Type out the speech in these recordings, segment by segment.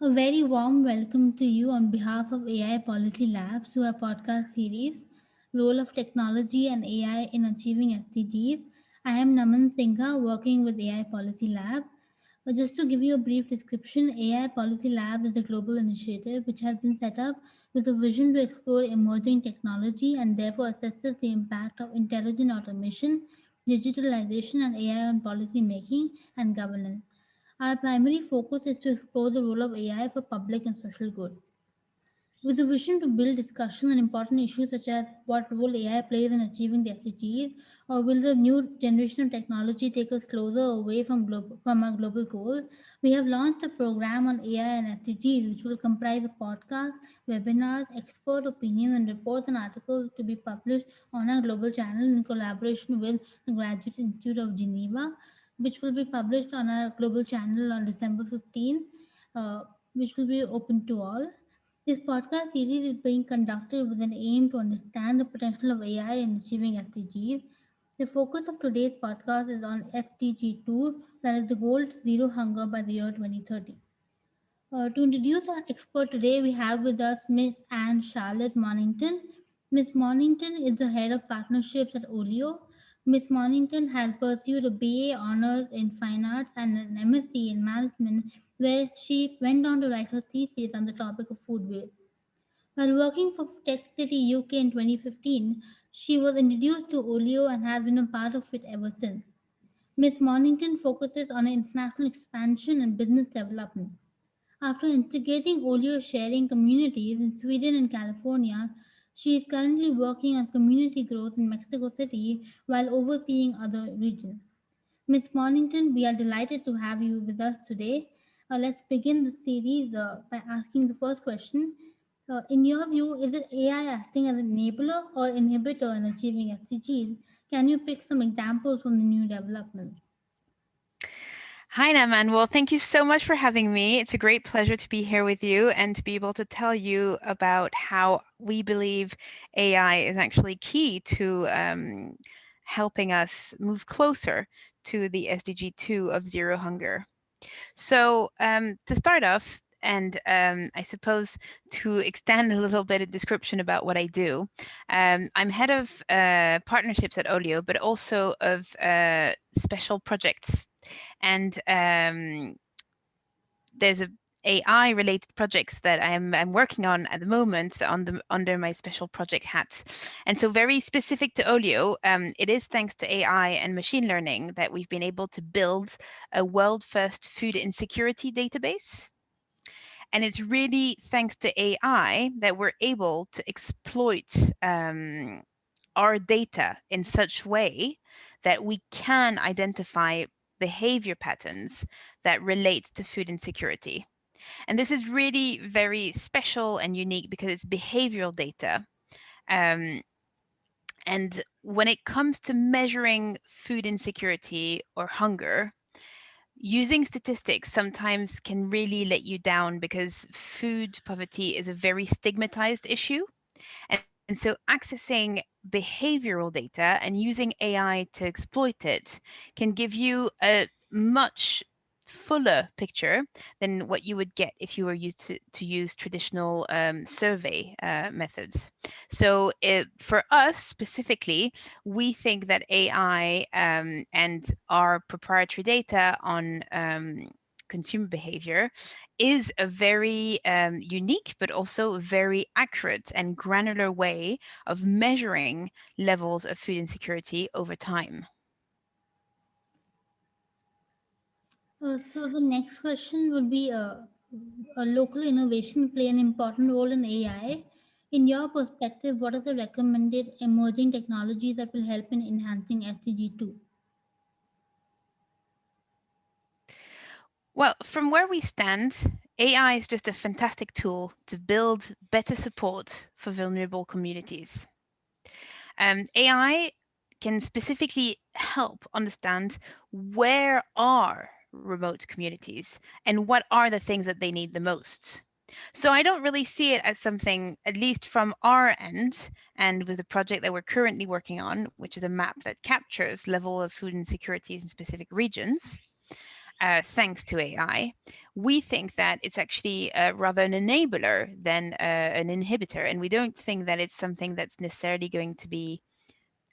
A very warm welcome to you on behalf of AI Policy Labs to our podcast series, Role of Technology and AI in Achieving SDGs. I am Naman Singha, working with AI Policy Lab. Just to give you a brief description, AI Policy Lab is a global initiative which has been set up with a vision to explore emerging technology and therefore assesses the impact of intelligent automation, digitalization, and AI on policy making and governance. Our primary focus is to explore the role of AI for public and social good. With a vision to build discussion on important issues such as what role AI plays in achieving the SDGs, or will the new generation of technology take us closer away from our global goals, we have launched a program on AI and SDGs, which will comprise a podcast, webinars, expert opinions, and reports and articles to be published on our global channel in collaboration with the Graduate Institute of Geneva, which will be published on our global channel on December 15th, which will be open to all. This podcast series is being conducted with an aim to understand the potential of AI in achieving SDGs. The focus of today's podcast is on SDG 2, that is the goal to zero hunger by the year 2030. To introduce our expert today, we have with us Miss Anne Charlotte Mornington. Miss Mornington is the head of partnerships at OLIO. Miss Mornington has pursued a BA honors in fine arts and an MSc in management, where she went on to write her thesis on the topic of food waste. While working for Tech City UK in 2015, she was introduced to OLIO and has been a part of it ever since. Miss Mornington focuses on international expansion and business development. After integrating OLIO sharing communities in Sweden and California, she is currently working on community growth in Mexico City while overseeing other regions. Miss Mornington, we are delighted to have you with us today. Let's begin the series by asking the first question. In your view, is it AI acting as an enabler or inhibitor in achieving SDGs? Can you pick some examples from the new developments? Hi, Naman. Well, thank you so much for having me. It's a great pleasure to be here with you and to be able to tell you about how we believe AI is actually key to helping us move closer to the SDG 2 of zero hunger. So, to start off, and I suppose to extend a little bit of description about what I do, I'm head of partnerships at OLIO, but also of special projects. And there's a AI related projects that I'm working on at the moment under my special project hat. And so very specific to Olio, it is thanks to AI and machine learning that we've been able to build a world first food insecurity database. And it's really thanks to AI that we're able to exploit our data in such way that we can identify behavior patterns that relate to food insecurity. And this is really very special and unique because it's behavioral data. Um, and when it comes to measuring food insecurity or hunger, using statistics sometimes can really let you down because food poverty is a very stigmatized issue. And so accessing behavioral data and using AI to exploit it can give you a much fuller picture than what you would get if you were used to use traditional survey methods. So for us specifically, we think that AI and our proprietary data on consumer behavior is a very unique but also very accurate and granular way of measuring levels of food insecurity over time. So the next question would be a local innovation play an important role in AI. In your perspective, what are the recommended emerging technologies that will help in enhancing SDG2? Well, from where we stand, AI is just a fantastic tool to build better support for vulnerable communities. AI can specifically help understand where are remote communities and what are the things that they need the most. So I don't really see it as something, at least from our end, and with the project that we're currently working on, which is a map that captures level of food insecurities in specific regions. thanks to AI. We think that it's actually rather an enabler than an inhibitor. And we don't think that it's something that's necessarily going to be,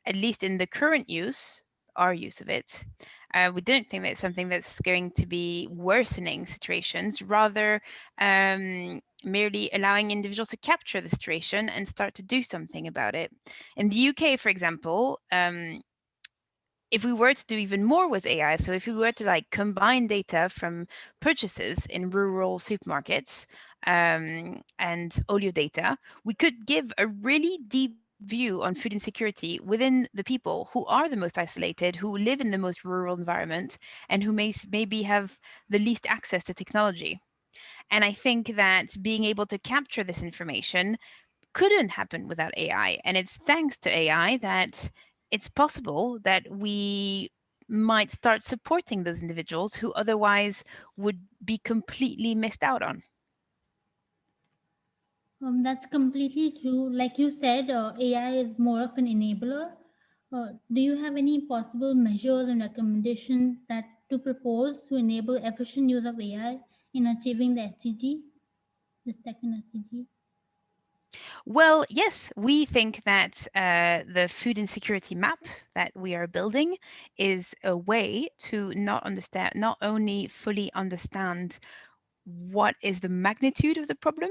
at least in the current use, our use of it, we don't think that it's something that's going to be worsening situations, rather merely allowing individuals to capture the situation and start to do something about it. In the UK, for example, if we were to do even more with AI, so if we were to like combine data from purchases in rural supermarkets and OLIO data, we could give a really deep view on food insecurity within the people who are the most isolated, who live in the most rural environment, and who maybe have the least access to technology. And I think that being able to capture this information couldn't happen without AI. And it's thanks to AI that it's possible that we might start supporting those individuals who otherwise would be completely missed out on. That's completely true. Like you said, AI is more of an enabler. Do you have any possible measures and recommendations that to propose to enable efficient use of AI in achieving the SDG, the second SDG? Well, yes, we think that the food insecurity map that we are building is a way to not only fully understand what is the magnitude of the problem,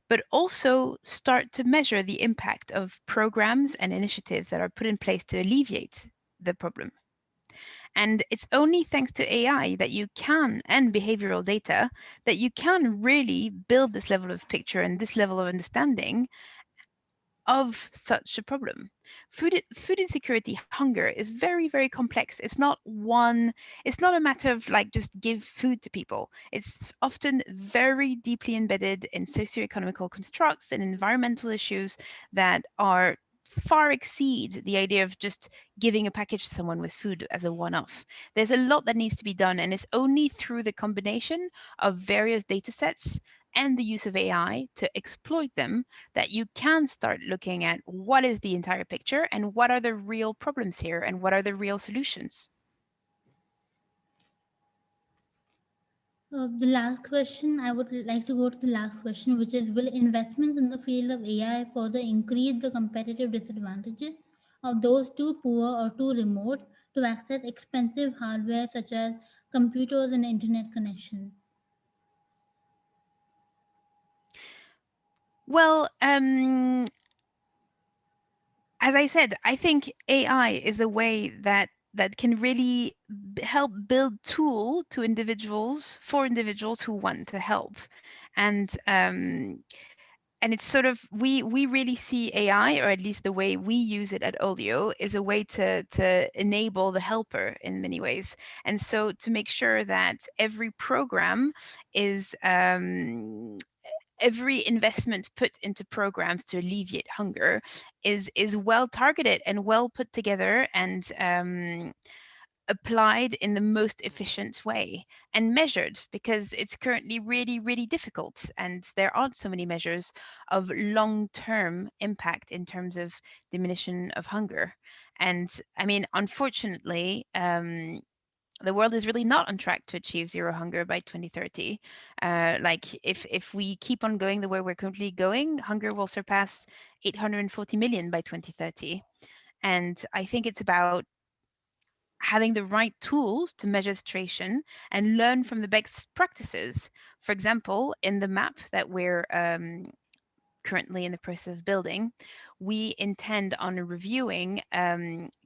but also start to measure the impact of programs and initiatives that are put in place to alleviate the problem. And it's only thanks to AI that you can, and behavioral data, that you can really build this level of picture and this level of understanding of such a problem. Food insecurity, hunger is very, very complex. It's not a matter of like just give food to people. It's often very deeply embedded in socioeconomical constructs and environmental issues that are far exceed the idea of just giving a package to someone with food as a one-off. There's a lot that needs to be done, and it's only through the combination of various data sets and the use of AI to exploit them that you can start looking at what is the entire picture and what are the real problems here and what are the real solutions. The last question, I would like to go to the last question, which is: will investments in the field of AI further increase the competitive disadvantages of those too poor or too remote to access expensive hardware such as computers and internet connections? Well, as I said, I think AI is a way that can really help build tool to individuals for individuals who want to help, and and it's sort of we really see AI, or at least the way we use it at Olio, is a way to enable the helper in many ways, and so to make sure that every program is every investment put into programs to alleviate hunger is well targeted and well put together and applied in the most efficient way and measured, because it's currently really, really difficult. And there aren't so many measures of long term impact in terms of diminution of hunger. And I mean, unfortunately, the world is really not on track to achieve zero hunger by 2030. Like if we keep on going the way we're currently going, hunger will surpass 840 million by 2030. And I think it's about having the right tools to measure situation and learn from the best practices. For example, in the map that we're currently in the process of building, we intend on reviewing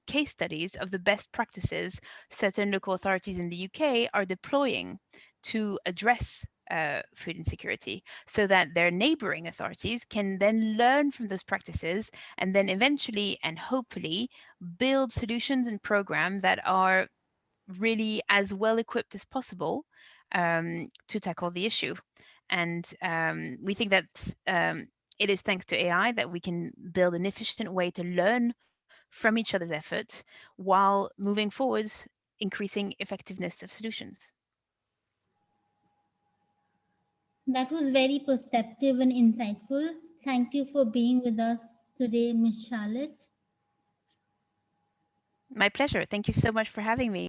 case studies of the best practices certain local authorities in the UK are deploying to address food insecurity, so that their neighboring authorities can then learn from those practices and then eventually and hopefully build solutions and programs that are really as well equipped as possible to tackle the issue. And we think that it is thanks to AI that we can build an efficient way to learn from each other's effort while moving forwards, increasing effectiveness of solutions. That was very perceptive and insightful. Thank you for being with us today, Miss Charlotte. My pleasure. Thank you so much for having me.